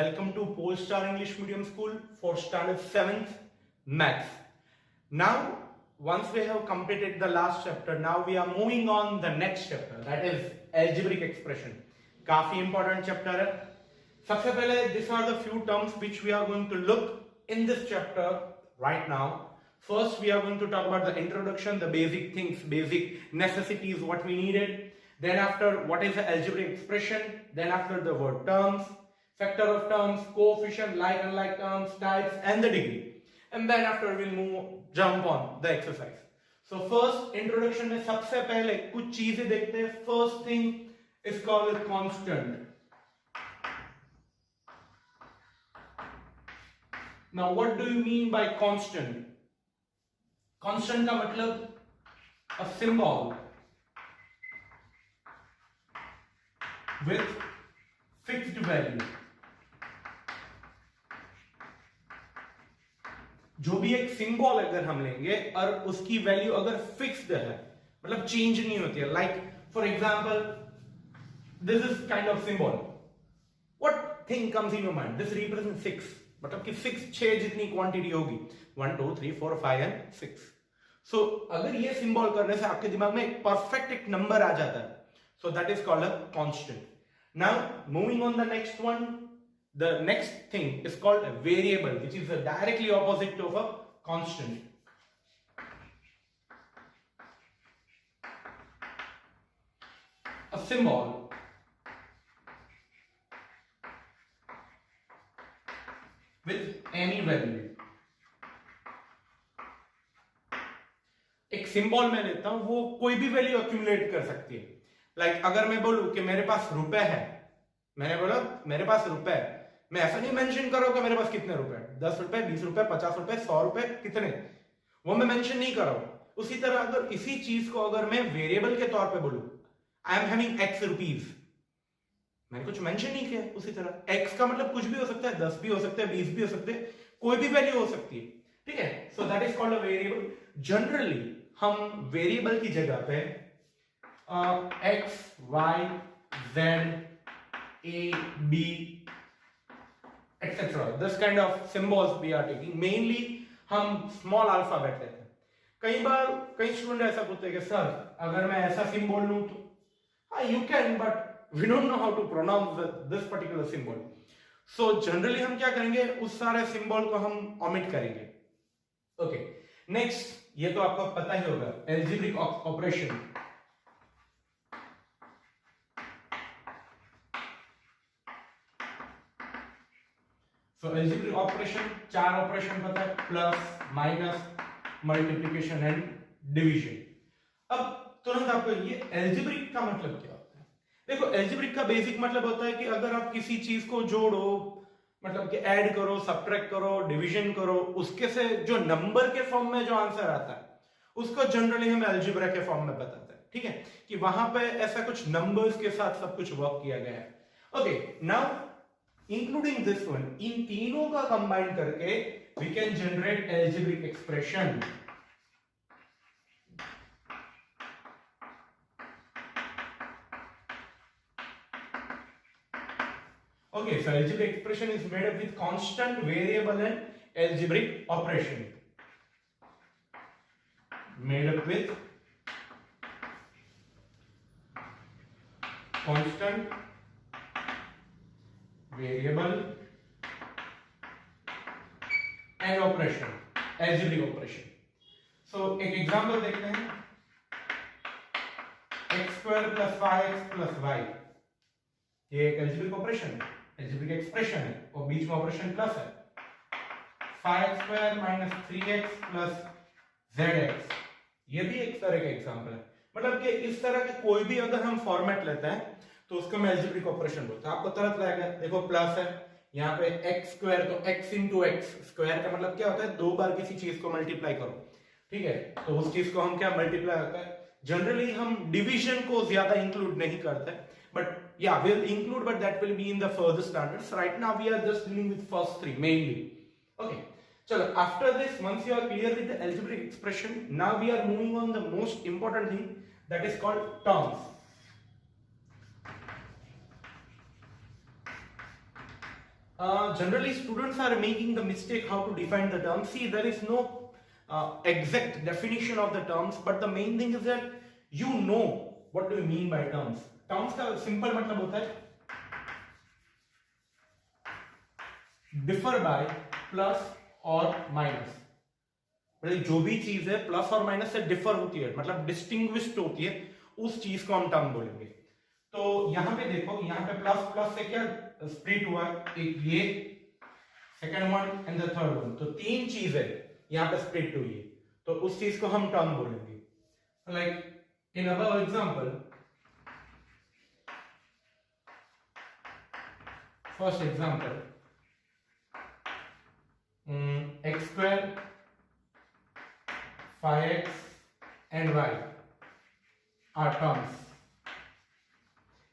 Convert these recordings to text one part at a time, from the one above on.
welcome to Polestar English Medium School for Standard 7th Maths. Now, once we have completed the last chapter, now we are moving on the next chapter, that is algebraic expression. काफी important chapter है. सबसे पहले, these are the few terms which we are going to look in this chapter right now. First, we are going to talk about the introduction, the basic things, basic necessities, what we needed. Then after, what is the algebraic expression? Then after, the word terms, factor of terms, coefficient, like unlike terms, types, and the degree. And then after, we'll jump on the exercise. So first, introduction में सबसे पहले कुछ चीजें देखते हैं. First thing is called constant. Now, what do you mean by constant? Constant का मतलब a symbol with fixed value. जो भी एक सिंबल अगर हम लेंगे और उसकी वैल्यू अगर फिक्स्ड है, मतलब चेंज नहीं होती है. Like for example, this is kind of symbol. What thing comes in your mind? This represent 6, मतलब कि 6 जितनी क्वांटिटी होगी, 1 2 3 4 5 एंड 6. सो अगर ये सिंबल करने से आपके दिमाग में एक परफेक्ट एक नंबर आ जाता है, so that is called a constant. Now, moving on the next one, the next thing is called a variable, which is directly opposite of a constant. A symbol with any value. एक symbol मैं लेता हूं, वो कोई भी value accumulate कर सकती है. लाइक अगर मैं बोलूं कि मेरे पास रुपए है, मैंने बोला मेरे पास रुपए है, मैं ऐसा नहीं मेंशन करो कि मेरे पास कितने रुपए, 10 रुपए, 20 रुपए, 50 रुपए, 100 रुपए, कितने, वो मैं मेंशन नहीं कर रहा हूं. उसी तरह अगर इसी चीज को अगर मैं वेरिएबल के तौर पे बोलूं, I am having x rupees, मैंने कुछ मेंशन नहीं किया. उसी तरह x का मतलब कुछ भी हो सकता है, 10 भी हो सकता है, 20 भी हो सकते हैं, कोई भी वैल्यू हो सकती है. ठीक है, so that is called a variable. Generally हम वेरिएबल की जगह पे x, y, z, a, b, etc. This kind of symbols we are taking. Mainly हम small alphabet लेते हैं. कई बार कई स्टूडेंट ऐसा पूछते हैं कि सर अगर मैं ऐसा सिंबल लूं तो हाँ, you can, but we don't know how to pronounce this particular symbol. So generally हम क्या करेंगे, उस सारे सिंबल को हम omit करेंगे. Okay. Next, ये तो आपको पता ही होगा, algebraic operation. So algebraic operation, 4 operation पता है, plus, minus, multiplication and division. अब तुरंत आपको ये algebraic का मतलब क्या होता है? देखो, algebraic का बेसिक मतलब होता है कि अगर आप किसी चीज को जोड़ो, मतलब कि ऐड करो, सब्ट्रैक्ट करो, डिवीजन करो, उसके से जो नंबर के फॉर्म में जो आंसर आता है, उसको जनरली हम अलजेब्रा के फॉर्म में बताते हैं. ठीक है, कि वहां पे ऐसा कुछ नंबर्स के साथ सब कुछ वर्क किया गया है. Okay, now including this one, इन तीनों का कंबाइन करके we can generate algebraic expression. Okay, so algebraic expression is made up with constant, variable and algebraic operation. Made up with constant, variable and operation, algebraic operation. So एक example देखते हैं. x square plus 5x plus y, ये एक algebraic operation है, algebraic expression है, और बीच में operation plus है. 5x square minus 3x plus zx, ये भी एक तरह का एग्जांपल है. मतलब कि इस तरह के कोई भी अगर हम फॉर्मेट लेते हैं तो उसको मैं algebraic ऑपरेशन बोलता हूं. आपको तरह लगेगा, देखो प्लस है, यहाँ पे x स्क्वायर, तो x इंटू एक्स, स्क्वायर का मतलब क्या होता है, 2 बार किसी चीज को मल्टीप्लाई करो. ठीक है, तो उस चीज को हम क्या मल्टीप्लाई होता है. जनरली हम डिवीजन को ज्यादा इंक्लूड नहीं करते, but yeah, we'll include, but that will be in the further standards. Right now we are just dealing with first 3 mainly. Okay, so after this, once you are clear with the algebraic expression, now we are moving on the most important thing, that is called terms. Generally students are making the mistake how to define the terms. See, there is no exact definition of the terms, but the main thing is that you know what do you mean by terms. Terms का simple मतलब होता है differ by plus और minus. मतलब जो भी चीज है प्लस और माइनस से डिफर होती है, मतलब डिस्टिंग्विश्ड होती है, उस चीज को हम टर्म बोलेंगे. तो यहां पे देखो, यहां पे प्लस प्लस से क्या स्प्लिट हुआ, एक ये second one and the third one, तो तीन चीज है यहां पे स्प्लिट हुई है, तो उस चीज को हम टर्म बोलेंगे. Like in above example, first example, x square 5x and y are terms.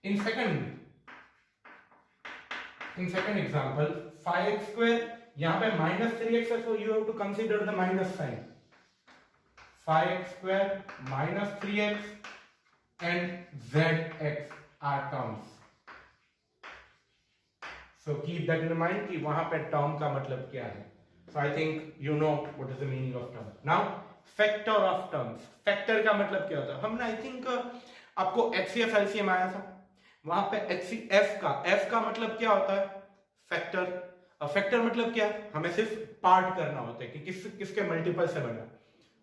In second example, 5x square, यहाँ पे minus 3x है, so you have to consider the minus sign. 5x square minus 3x and zx are terms. So keep that in mind कि वहां पे term का मतलब क्या है. So I think you know what is the meaning of term. Now factor of terms. Factor का मतलब क्या होता है? हमने I think आपको HCF LCM आया था, वहां पे HCF F का मतलब क्या होता है? फैक्टर. फैक्टर मतलब क्या है? हमें सिर्फ पार्ट करना होता है कि किसके मल्टीपल से बना.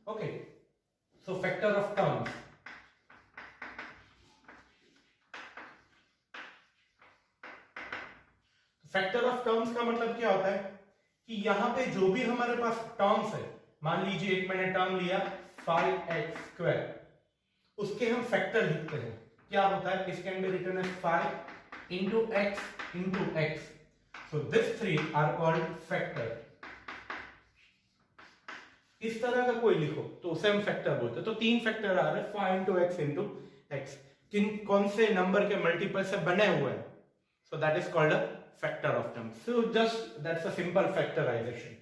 Okay, so factor of terms. Factor of terms का मतलब क्या होता है कि यहां पे जो भी हमारे पास टर्म्स है, मान लीजिए एक मैंने टर्म लिया 5x स्क्वायर, उसके हम फैक्टर लिखते हैं. क्या होता है? इस can be written as 5 into x into x. So this three are called factor. इस तरह का कोई लिखो तो उसे हम फैक्टर बोलते हैं. तो तीन फैक्टर आ रहे हैं 5 into x into x. कौन से नंबर के मल्टीपल से बने हुए हैं? So that is called a factor of terms. So just that's a simple factorization.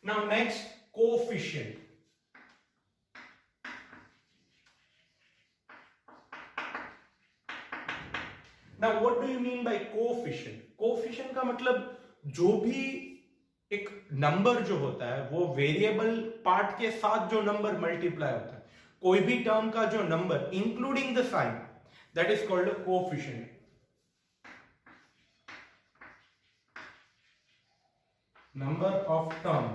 Now next, coefficient. Now what do you mean by coefficient? Coefficient का मतलब जो भी एक नंबर जो होता है वो वेरिएबल पार्ट के साथ जो नंबर मल्टीप्लाई होता है, कोई भी टर्म का जो number including the sign, that is called a coefficient. Number of term.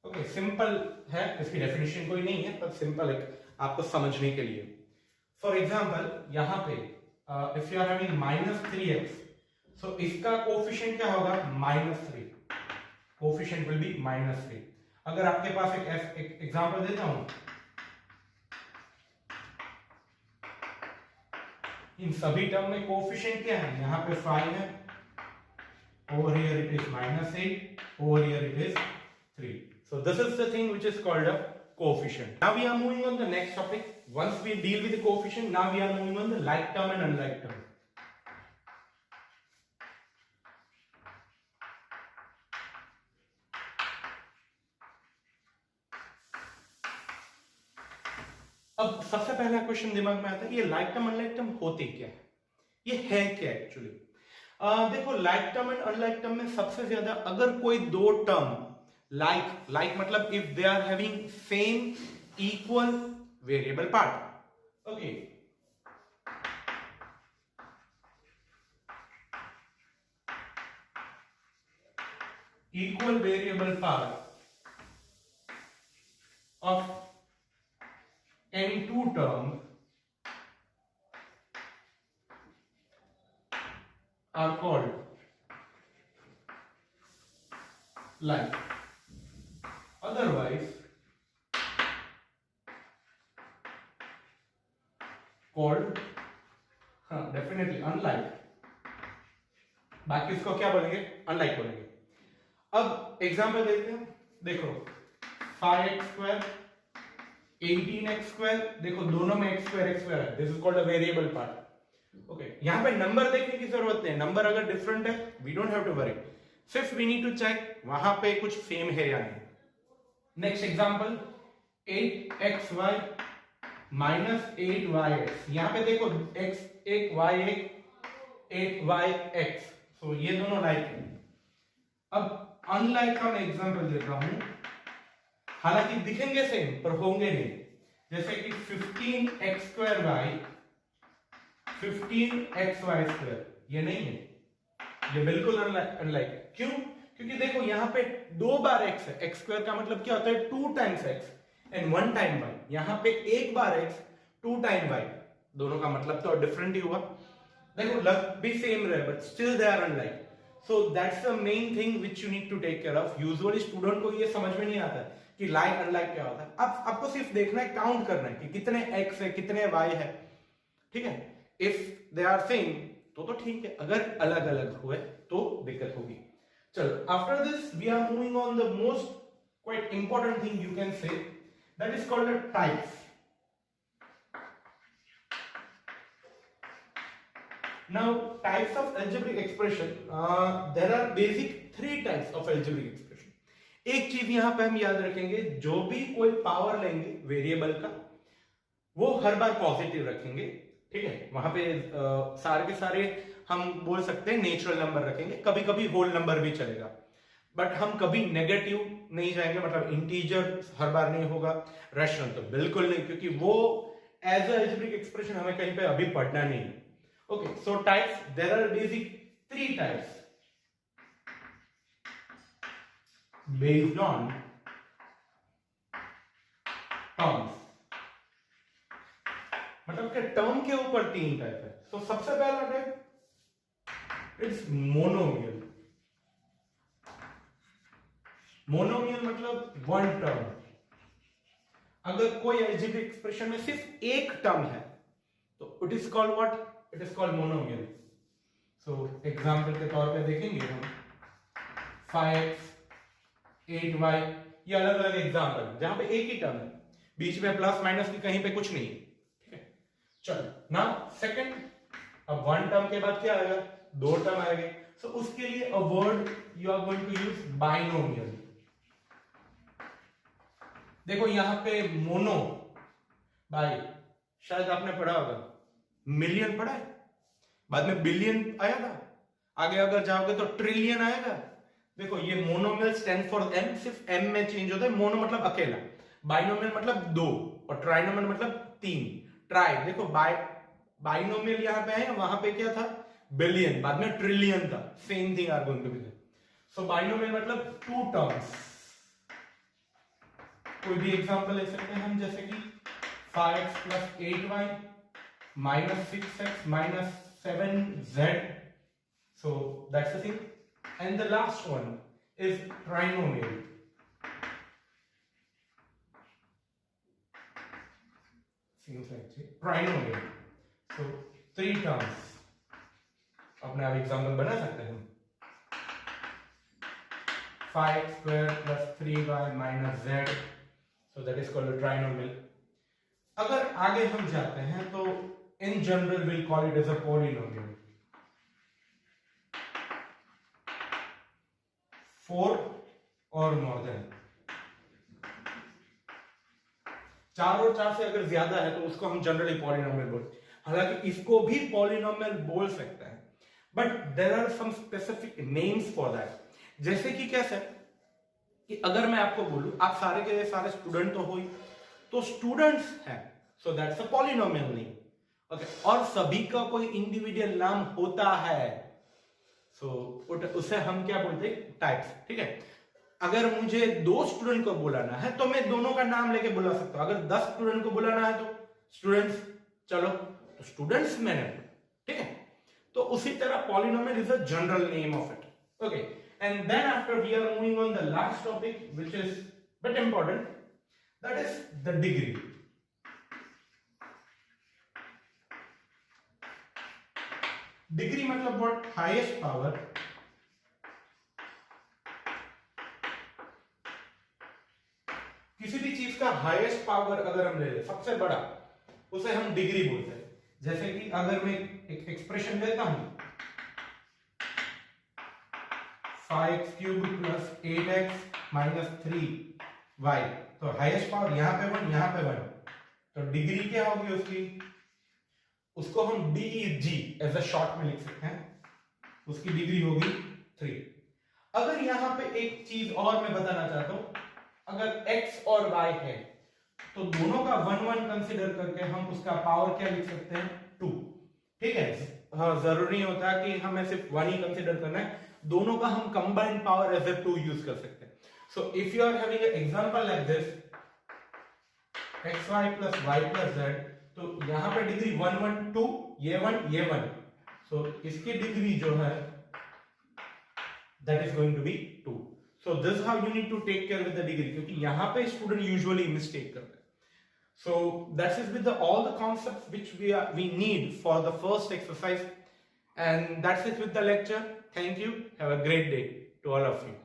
Okay, simple है, इसकी डेफिनेशन कोई नहीं है, पर सिंपल है आपको समझने के लिए. फॉर एग्जांपल यहां पे if you are having -3x, so इसका कोएफिशिएंट क्या होगा? -3. Coefficient will be -3. अगर आपके पास एक एग्जांपल देता हूं, इन सभी टर्म में कोएफिशिएंट क्या है? यहां पे 5 है, over here it is -8, over here it is 3. So this is the thing which is called a coefficient. Now we are moving on the next topic. Once we deal with the coefficient, now we are moving on the like term and unlike term. अब सबसे पहला question दिमाग में आता है, ये like term unlike term होते क्या है? ये है क्या एक्चुअली? देखो, like term and unlike term में सबसे ज्यादा अगर कोई दो टर्म लाइक मतलब if they are having same equal variable part. Okay, equal variable part of any two term are called like. Otherwise called definitely unlike. बाकी इसको क्या बोलेंगे? अनलाइक बोलेंगे. अब एग्जांपल देखते हैं. देखो 5x स्क्वायर 18x स्क्वायर, देखो दोनों में x स्क्वायर है. This is called a variable part. Okay, यहां पे नंबर देखने की जरूरत नहीं. नंबर अगर डिफरेंट है we don't have to worry, सिर्फ वी नीड टू चेक वहां पे कुछ सेम है या नहीं. Next example 8xy -8yx. यहां पे देखो x एक y एक 8yx, सो सो ये दोनों लाइक है। अब अनलाइक का मैं एग्जांपल देता हूं, हालांकि दिखेंगे सेम पर होंगे नहीं। जैसे कि 15x² y 15xy², ये नहीं है, ये बिल्कुल अनलाइक है। क्यों? क्योंकि देखो यहां पे 2 बार x है। x² का मतलब क्या होता है? 2 times x and 1 time y। यहां पे 1 बार x 2 टाइम y, दोनों का मतलब तो डिफरेंट ही हुआ। देखो लग भी सेम रहे but still they are unlike. So that's the main thing which you need to take care of. Usually student को ये समझ में नहीं आता कि लाइक अनलाइक क्या होता है। अब आपको सिर्फ देखना है, काउंट करना है कि कितने x है कितने y है, ठीक है। इफ दे आर सेम तो ठीक है, अगर अलग अलग हुए तो दिक्कत होगी। चलो, after this we are moving on the most quite important thing you can say, that is called the types. Now, types of algebraic expression, there are basic 3 types of algebraic expression. एक चीज यहां पे हम याद रखेंगे, जो भी कोई पावर लेंगे वेरिएबल का, वो हर बार पॉजिटिव रखेंगे, ठीक है। वहां पे सारे के सारे हम बोल सकते हैं नेचुरल नंबर रखेंगे, कभी कभी होल नंबर भी चलेगा, बट हम कभी नेगेटिव नहीं जाएंगे, मतलब इंटीजर हर बार नहीं होगा, रैशनल तो बिल्कुल नहीं, क्योंकि वो एज अ अलजेब्रिक एक्सप्रेशन हमें कहीं पे अभी पढ़ना नहीं है। Okay, so types, there are basic 3 types based on terms। मतलब कि टर्म के ऊपर 3 टाइप है। तो सबसे पहला टाइप इट्स मोनोमियल। मोनोमियल मतलब 1 टर्म। अगर कोई अलजेब्रिक एक्सप्रेशन में सिर्फ एक टर्म है तो it is called what? It is called monomial. So example के तौर पे देखेंगे हम 5x 8y, ये अलग अलग एग्जांपल जहां पे एक ही टर्म है, बीच में प्लस माइनस की कहीं पे कुछ नहीं, ठीक है। चलो ना सेकंड, अब 1 टर्म के बाद क्या आएगा? 2 टर्म आएंगे। सो उसके लिए a word you are going to use binomial. देखो यहां पे मोनो बाई, शायद आपने पढ़ा होगा, मिलियन पढ़ा है, बाद में बिलियन आया था, आगे अगर जाओगे तो ट्रिलियन आएगा। देखो ये मोनोमियल स्टैंड फॉर m, सिर्फ m में चेंज होता है। मोनो मतलब अकेला, बाइनोमियल मतलब 2, और ट्राइनोमियल मतलब 3। ट्राई देखो बाइनोमियल यहां पे है, वहां पे क्या था? बिलियन, बाद में ट्रिलियन था, same thing are going to be there. So binomial मतलब 2 टर्म्स। कोई भी एग्जांपल ले सकते हैं हम, जैसे कि 5x plus 8y minus 6x minus 7z. So that's the thing. And the last one is trinomial. Seems like trinomial. So 3 terms. अपने आप एग्जाम्पल बना सकते हैं हम। 5x square plus 3y minus z. So that is called a trinomial. अगर आगे हम जाते हैं तो in general we'll call it as a polynomial। 4 or more than, 4 और 4 से अगर ज्यादा है तो उसको हम जनरली पॉलिनोमियल बोलते हैं। हालांकि इसको भी पॉलिनोमियल बोल सकते हैं, but there are some specific names for that. जैसे कि कैसे कि अगर मैं आपको बोलूं, आप सारे के सारे स्टूडेंट तो हो ही, तो स्टूडेंट्स हैं, so that's a polynomial name, okay. और सभी का कोई इंडिविजुअल नाम होता है, सो उसे हम क्या बोलते हैं? टाइप्स, ठीक है। अगर मुझे 2 स्टूडेंट को बुलाना है तो मैं दोनों का नाम लेके बुला सकता हूं। अगर 10 स्टूडेंट को बुलाना है तो स्टूडेंट्स, चलो तो स्टूडेंट्स मैंने, ठीक है। तो उसी तरह polynomial is a general name of it, okay. And then after we are moving on the last topic which is but important, that is the degree. Degree मतलब व्हाट? Highest power. किसी भी चीज का हाईएस्ट पावर अगर हम ले ले, सबसे बड़ा, उसे हम डिग्री बोलते हैं। जैसे कि अगर मैं एक एक्सप्रेशन देता हूं 5x³ plus 8x minus 3y, तो हाईएस्ट पावर यहां पे 1, यहां पे 1, तो डिग्री क्या होगी उसकी? उसको हम DEG एज अ शॉर्ट में लिख सकते हैं, उसकी डिग्री होगी 3। अगर यहां पे एक चीज और मैं बताना चाहता हूं, अगर x और y है तो दोनों का 1 कंसीडर करके हम उसका पावर क्या लिख सकते हैं, 2। ठीक है, हाँ, जरूरी होता है कि हमें सिर्फ 1 ही कंसीडर करना है, दोनों का हम combined power as a 2 use कर सकते हैं। So if you are having an example like this xy plus y plus z, तो यहां पे डिग्री 1 1 2, ये 1, सो इसकी डिग्री जो है that is going to be 2. So this is how you need to take care with the degree, क्योंकि यहाँ पे student usually mistake करते हैं. So that is with all the concepts which we need for the first exercise, and that's it with the lecture. Thank you. Have a great day to all of you.